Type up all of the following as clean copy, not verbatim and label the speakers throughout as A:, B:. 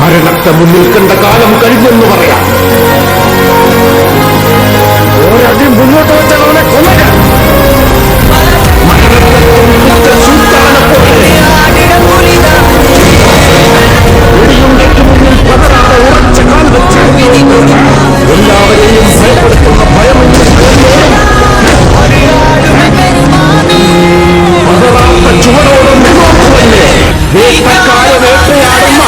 A: മരണത്തെ മുന്നിൽ കണ്ട കാലം കഴിഞ്ഞെന്ന് പറയാം. ഒരടി മുന്നോട്ട് വെച്ചാൽ അവനെ കൊല്ലണം. മരണത്തെ സുൽത്താനെ പോലെ വെടിയുണ്ടയ്ക്ക് മുന്നിൽ പതറാതെ ഉറച്ച കാൽ വെച്ച് എല്ലാവരെയും ഭയപ്പെടുത്തുന്ന ഭയമെന്ന് പതറാത്ത ചുവടോടും മുന്നോട്ടുമല്ലേ വേട്ടക്കായ വേട്ടയാടുന്ന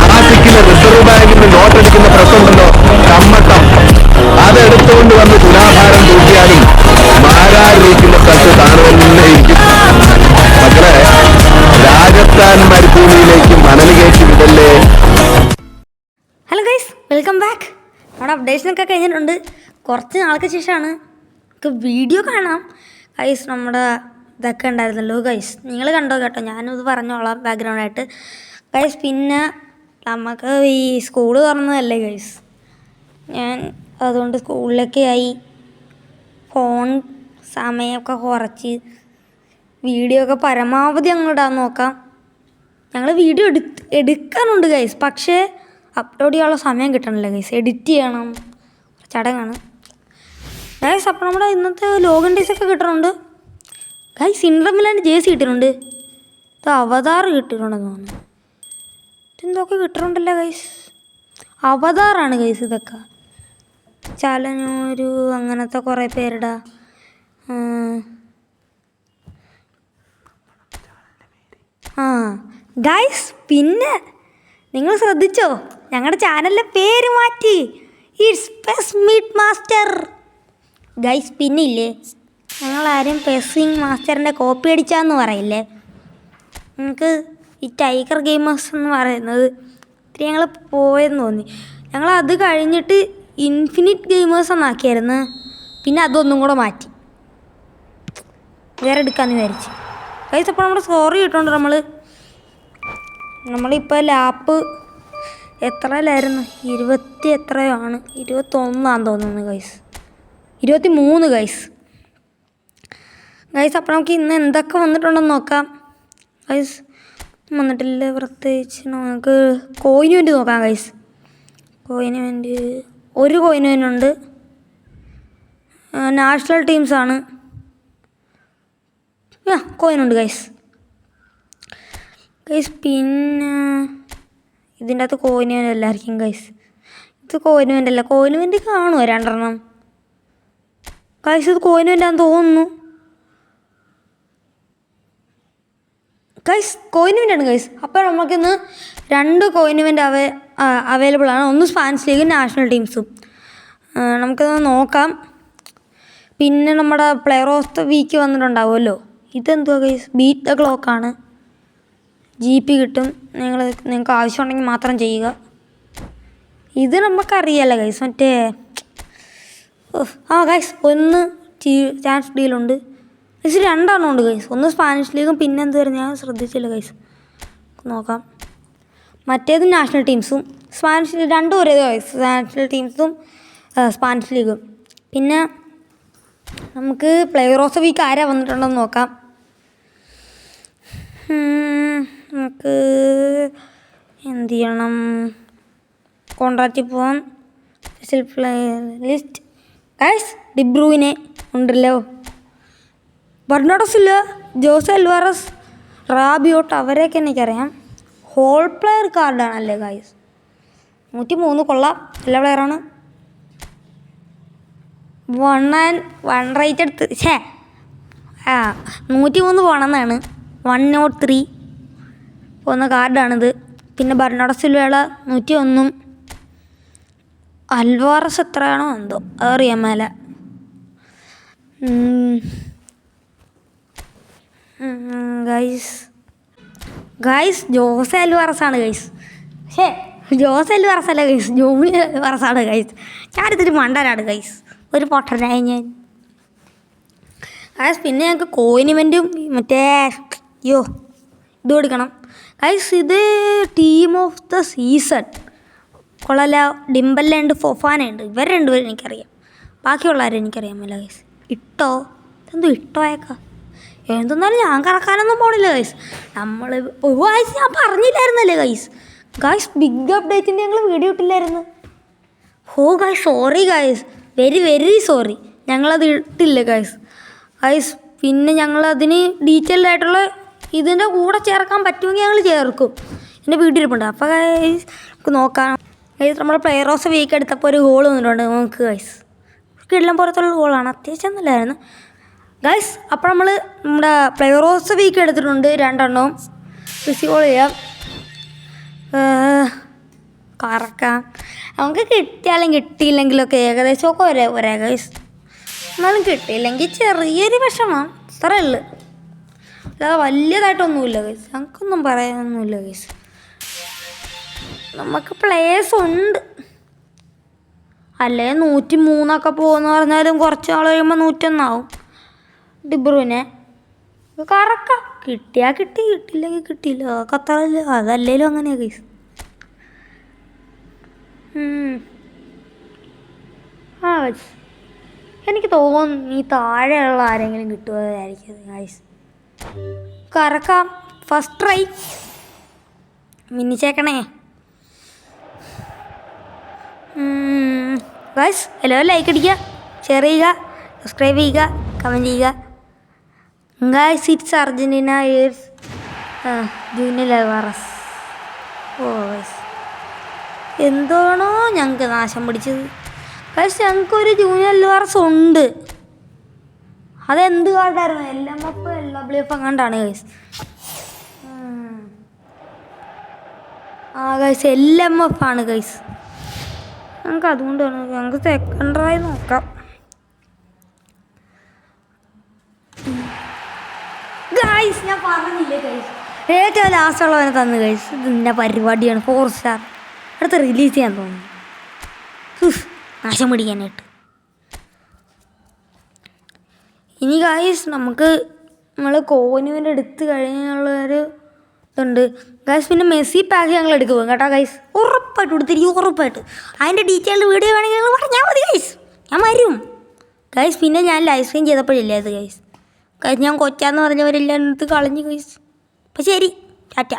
A: നാസിക്കിലെ റിസർവ് ബാങ്കിന് നോട്ടെടുക്കുന്ന പ്രശ്നമുണ്ടല്ലോ, കമ്മട്ടം. അതെടുത്തുകൊണ്ട് വന്ന് തുലാഭാരം തൂക്കിയാലും മാരാരിക്കുന്ന സ്ഥലത്ത് താണുവന്നേക്കും. മക്കളെ, രാജസ്ഥാൻ മരുഭൂമിയിലേക്ക് മണൽ കയറ്റി വിടല്ലേ.
B: Hello guys, welcome back. നമ്മുടെ അപ്ഡേഷനൊക്കെ കഴിഞ്ഞിട്ടുണ്ട്. കുറച്ച് നാൾക്ക് ശേഷമാണ് നമുക്ക് വീഡിയോ കാണാം. ഗൈസ്, നമ്മുടെ ഇതൊക്കെ ഉണ്ടായിരുന്നല്ലോ ഗൈസ്, നിങ്ങൾ കണ്ടോ കേട്ടോ, ഞാനിത് പറഞ്ഞോളാം ബാക്ക്ഗ്രൗണ്ടായിട്ട് ഗൈസ്. പിന്നെ നമുക്ക് ഈ സ്കൂള് തുറന്നതല്ലേ ഗൈസ്, ഞാൻ അതുകൊണ്ട് സ്കൂളിലൊക്കെ ആയി ഫോൺ സമയമൊക്കെ കുറച്ച് വീഡിയോ ഒക്കെ പരമാവധി ഇടാൻ നോക്കാം. ഞങ്ങൾ വീഡിയോ എടുക്കാനുണ്ട് ഗൈസ്, പക്ഷേ അപ്ലോഡ് ചെയ്യാനുള്ള സമയം കിട്ടണില്ല ഗൈസ്. എഡിറ്റ് ചെയ്യണം, ചടങ്ങാണ് ഗൈസ്. അപ്പോൾ നമ്മുടെ ഇന്നത്തെ ലോഗിൻ ഡേയ്സ് ഒക്കെ കിട്ടുന്നുണ്ട് ഗൈസ്. ഇൻട്രമിലാണ്ട് ജേഴ്സി കിട്ടിയിട്ടുണ്ട്, ഇത് അവതാർ കിട്ടിയിട്ടുണ്ടെന്ന് തോന്നുന്നു. ഇതെന്തൊക്കെ കിട്ടിയിട്ടുണ്ടല്ലോ ഗൈസ്, അവതാറാണ് ഗൈസ് ഇതൊക്കെ. ചലനൂരു അങ്ങനത്തെ കുറേ പേരുടെ ഗൈസ്. പിന്നെ നിങ്ങൾ ശ്രദ്ധിച്ചോ, ഞങ്ങളുടെ ചാനലിലെ പേര് മാറ്റി, it's PES meet master guys. പിന്നില്ലേ, ഞങ്ങളാരും പെസ്സിങ് മാസ്റ്ററിൻ്റെ കോപ്പി അടിച്ചാന്ന് പറയില്ലേ, നിങ്ങൾക്ക് ഈ ടൈഗർ ഗെയിമേഴ്സ് എന്ന് പറയുന്നത് ഇത്തിരി ഞങ്ങൾ പോയെന്ന് തോന്നി. ഞങ്ങളത് കഴിഞ്ഞിട്ട് ഇൻഫിനിറ്റ് ഗെയിമേഴ്സ് എന്നാക്കിയായിരുന്നു, പിന്നെ അതൊന്നും കൂടെ മാറ്റി വേറെ എടുക്കാമെന്ന് വിചാരിച്ച് ഗൈസ്. അപ്പോൾ നമ്മുടെ സോറി കിട്ടുന്നുണ്ട്. നമ്മളിപ്പോൾ ലാപ്പ് എത്രയിലായിരുന്നു, 20 എത്രയോ ആണ്, 21 തോന്നുന്നു ഗൈസ്, 23 ഗൈസ്. അപ്പോൾ നമുക്ക് ഇന്ന് എന്തൊക്കെ വന്നിട്ടുണ്ടെന്ന് നോക്കാം ഗൈസ്. വന്നിട്ടില്ല പ്രത്യേകിച്ച്. നമുക്ക് കോയിന് വേണ്ടി നോക്കാം ഗൈസ്. കോയിന് വേണ്ടി ഒരു കോയിന് വേണ്ടിയുണ്ട്, നാഷണൽ ടീംസാണ്. കോയിനുണ്ട് ഗൈസ്. പിന്നെ ഇതിൻ്റെ അകത്ത് കോയിന് വേണ്ടി എല്ലാവർക്കും ഗൈസ്. ഇത് കോയിന് വേണ്ടിയല്ല, കോയിന് വേണ്ടി കാണുമോ 2 ഗൈസ്. ഇത് കോയിന് വേണ്ടിയാന്ന് തോന്നുന്നു ഗൈസ്, കോയിന് വേണ്ടിയാണ് ഗൈസ്. അപ്പോൾ നമുക്കിന്ന് 2 കോയിന് വേണ്ടി അവൈലബിൾ ആണ്, ഒന്ന് സ്പാനിഷ് ലീഗും നാഷണൽ ടീംസും. നമുക്കത് നോക്കാം. പിന്നെ നമ്മുടെ പ്ലെയർ ഓഫ് ദ വീക്ക് വന്നിട്ടുണ്ടാവുമല്ലോ. ഇതെന്തുവാ ഗൈസ്, ബീറ്റ് ദ ക്ലോക്കാണ്. GP കിട്ടും, നിങ്ങൾക്ക് ആവശ്യമുണ്ടെങ്കിൽ മാത്രം ചെയ്യുക. ഇത് നമുക്കറിയാമല്ലോ ഗൈസ്, മറ്റേ ഗൈസ് 1 ചാൻസ് ഡീലുണ്ട് ഗൈസ്. 2 ഉണ്ട് ഗൈസ്, ഒന്ന് സ്പാനിഷ് ലീഗും പിന്നെ എന്തുവായിരുന്നു ഞാൻ ശ്രദ്ധിച്ചില്ല ഗൈസ്, നോക്കാം. മറ്റേത് നാഷണൽ ടീംസും സ്പാനിഷ് 2 ഒരേ ഗൈസ്, നാഷണൽ ടീംസും സ്പാനിഷ് ലീഗും. പിന്നെ നമുക്ക് പ്ലെയർ ഓഫ് ദ വീക്ക് ആരാ വന്നിട്ടുണ്ടെന്ന് നോക്കാം. നമുക്ക് എന്ത് ചെയ്യണം, കോൺട്രാക്റ്റിൽ പോകാം, സ്പെഷ്യൽ പ്ലെയർ ലിസ്റ്റ് ഗൈസ്. ഡിബ്രൂയിനെ ഉണ്ടല്ലോ, Bernardo Silva, Jose Alvarez, Rabiot, അവരെയൊക്കെ എനിക്കറിയാം. Whole player കാർഡാണല്ലേ guys. 103 കൊള്ളാം, നല്ല പ്ലെയറാണ്. 1 റേറ്റ് എടുത്ത് 103 പോകണമെന്നാണ്. 103 പോകുന്ന കാർഡാണിത്. പിന്നെ ബെർണാഡോ സിൽവയുടെ 101, അൽവാറസ് എത്രയാണോ എന്തോ അതറിയാൻ മേല. ഗൈസ് ജോസെ അൽവാറസാണ് ഗൈസ്. ജോസെ അൽവാറസ് അല്ല ഗൈസ്, ജോണി അൽവാറസാണ് ഗൈസ്. ഞാനിതൊരു മണ്ടനാണ് ഗൈസ്, ഒരു പൊട്ടനായി ഞാൻ ഗൈസ്. പിന്നെ ഞങ്ങൾക്ക് കോയിനിമെൻറ്റും മറ്റേ ഇത് കൊടുക്കണം ഗൈസ്. ഇത് ടീം ഓഫ് ദ സീസൺ കൊള്ളാല. ഡിംബലുണ്ട്, ഫൊഫാനയുണ്ട്, ഇവർ 2 പേരും എനിക്കറിയാം, ബാക്കിയുള്ളവരെ എനിക്കറിയാമല്ലോ ഗൈസ്. ഇട്ടോ, ഇതെന്തോ ഇട്ടോയേക്കാ എന്തെന്നാലും ഞാൻ കറക്കാനൊന്നും പോണില്ല ഗൈസ്. നമ്മൾ ഒരു ആഴ്ച ഞാൻ പറഞ്ഞില്ലായിരുന്നല്ലേ ഗൈസ്. ഗൈസ് ബിഗ് അപ്ഡേറ്റിൻ്റെ ഞങ്ങൾ വീഡിയോ ഇട്ടില്ലായിരുന്നു. ഓ guys sorry guys, very very sorry. ഞങ്ങളത് ഇട്ടില്ല ഗൈസ്. ഗൈസ് പിന്നെ ഞങ്ങളതിന് ഡീറ്റെയിൽഡ് ആയിട്ടുള്ള ഇതിൻ്റെ കൂടെ ചേർക്കാൻ പറ്റുമെങ്കിൽ ഞങ്ങൾ ചേർക്കും. എൻ്റെ വീഡിയോ ഇരിപ്പുണ്ട്. അപ്പോൾ ഗൈസ് നമുക്ക് നോക്കാം. ഗൈസ് നമ്മുടെ പ്ലെയർ ഓഫ് വീക്ക് എടുത്തപ്പോൾ ഒരു ഗോൾ വന്നിട്ടുണ്ട് നമുക്ക് ഗൈസ്. കിടലം പുറത്തുള്ള ഗോളാണ്, അത്യാവശ്യം നല്ലതായിരുന്നു ഗൈസ്. അപ്പോൾ നമ്മൾ നമ്മുടെ പ്ലെയർ ഓഫ് വീക്ക് എടുത്തിട്ടുണ്ട് 2 എണ്ണവും. റിസീവ് ചെയ്യാം, കറക്കാം. നമുക്ക് കിട്ടിയാലും കിട്ടിയില്ലെങ്കിലൊക്കെ ഏകദേശമൊക്കെ ഒരേ ഗൈസ്. എന്നാലും കിട്ടിയില്ലെങ്കിൽ ചെറിയൊരു വിഷമം, അത്രേ ഉള്ളു. അല്ലാതെ വലിയതായിട്ടൊന്നുമില്ല ഗൈസ്, ഞങ്ങൾക്കൊന്നും പറയാനൊന്നുമില്ല ഗൈസ്. നമുക്ക് പ്ലേയേഴ്സ് ഉണ്ട്. അല്ലേ 103 പോകുമെന്ന് പറഞ്ഞാലും കുറച്ച് നാൾ കഴിയുമ്പോൾ 101 ആവും. ഡിബ്രൂനെ കറക്കാം, കിട്ടിയാൽ കിട്ടി, കിട്ടിയില്ലെങ്കിൽ കിട്ടിയില്ല. അത്രല്ല, അതല്ലേലും അങ്ങനെയാണ് ഗൈസ്. ആ ഗൈസ് എനിക്ക് തോന്നുന്നു ഈ താഴെയുള്ള ആരെങ്കിലും കിട്ടുമായിരിക്കും ഗൈസ്. കറക്കാം, ഫസ്റ്റ് ട്രൈ. മിന്നിച്ചേക്കണേ ഗൈസ്. എല്ലാവരും ലൈക്ക് അടിക്കുക, ഷെയർ ചെയ്യുക, സബ്സ്ക്രൈബ് ചെയ്യുക, കമൻറ്റ് ചെയ്യുക guys. It's Argentina is junior Alvarez. ഓ ഗൈസ് എന്താണോ ഞങ്ങൾക്ക് നാശം പിടിച്ചത് ഗൈസ്. ഞങ്ങൾക്കൊരു ജൂനിയർ അൽവാറസ് ഉണ്ട്. അതെന്ത് കാർഡായിരുന്നു? LMF അങ്ങാണ്ടാണ് ഗൈസ്. ആ ഗൈസ് LMF ആണ് ഗൈസ്. ഞങ്ങൾക്ക് അതുകൊണ്ടാണ്, ഞങ്ങൾക്ക് സെക്കൻഡറായി നോക്കാം ഗൈസ്. ഞാൻ പറഞ്ഞില്ലേ ഗൈസ്, ഏറ്റവും ലാസ്റ്റുള്ളവനെ തന്നു ഗൈസ്. ഇത് നിൻ്റെ പരിപാടിയാണ്, 4 സ്റ്റാർ. അടുത്ത് റിലീസ് ചെയ്യാൻ തോന്നുന്നു, നാശം പിടിക്കാനായിട്ട്. ഇനി ഗൈസ് നമ്മൾ കോനുവിൻ്റെ എടുത്ത് കഴിഞ്ഞുള്ളൊരു ഇതുണ്ട് ഗൈസ്. പിന്നെ മെസ്സി പാക്ക് ഞങ്ങൾ എടുക്കും കേട്ടോ ഗൈസ്, ഉറപ്പായിട്ട് കൊടുത്തിരിക്കും, ഉറപ്പായിട്ട്. അതിൻ്റെ ഡീറ്റെയിൽഡ് വീഡിയോ വേണമെങ്കിൽ ഞങ്ങൾ പറഞ്ഞാൽ മതി ഗൈസ്, ഞാൻ വരും ഗൈസ്. പിന്നെ ഞാൻ ലൈവ് സ്ട്രീം ചെയ്തപ്പോഴില്ലേ അത് ഗൈസ്, ഞാൻ കൊച്ചാന്ന് പറഞ്ഞവരെല്ലാം എടുത്ത് കളഞ്ഞു ഗൈസ്. അപ്പോൾ ശരി, ടാറ്റ.